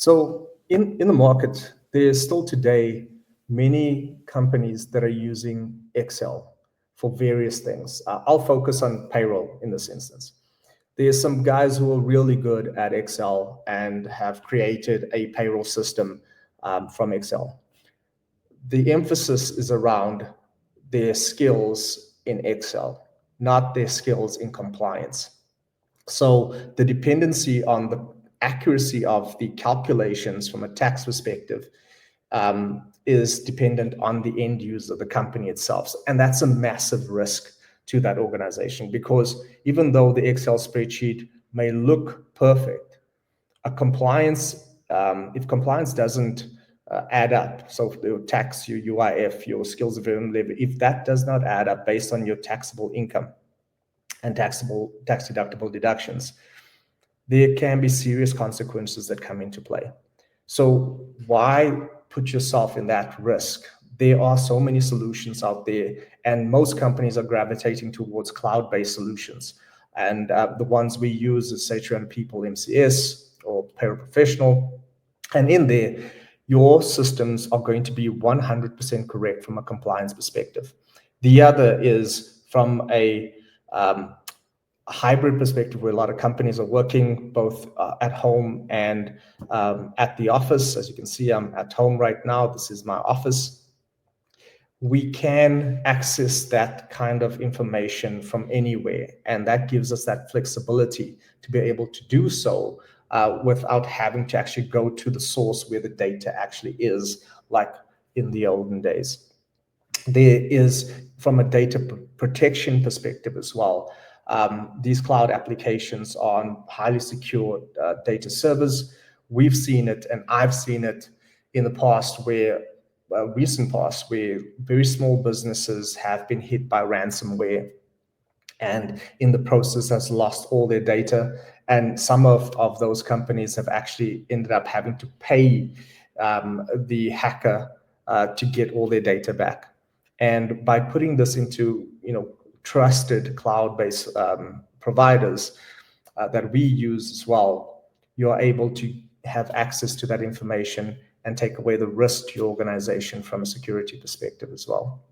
So in the market, there's still today many companies that are using Excel for various things. I'll focus on payroll in this instance. There's some guys who are really good at Excel and have created a payroll system from Excel. The emphasis is around their skills in Excel, not their skills in compliance. So the dependency on the accuracy of the calculations from a tax perspective is dependent on the end user, the company itself. And that's a massive risk to that organization, because even though the Excel spreadsheet may look perfect, a compliance, if compliance doesn't add up, so your tax, your UIF, your skills development levy, if that does not add up based on your taxable income and tax deductible deductions, there can be serious consequences that come into play. So why put yourself in that risk? There are so many solutions out there, and most companies are gravitating towards cloud-based solutions. And the ones we use is Satran People MCS or Payroll Professional. And in there, your systems are going to be 100% correct from a compliance perspective. The other is from a hybrid perspective, where a lot of companies are working both at home and at the office. As you can see, I'm at home right now. This is my office. We can access that kind of information from anywhere, and that gives us that flexibility to be able to do so without having to actually go to the source where the data actually is, like in the olden days. There is, from a data protection perspective as well, these cloud applications are on highly secure data servers. We've seen it, and I've seen it in the past, where recent past, where very small businesses have been hit by ransomware, and in the process has lost all their data. And some of those companies have actually ended up having to pay the hacker to get all their data back. And by putting this into, trusted cloud-based providers that we use as well, you are able to have access to that information and take away the risk to your organization from a security perspective as well.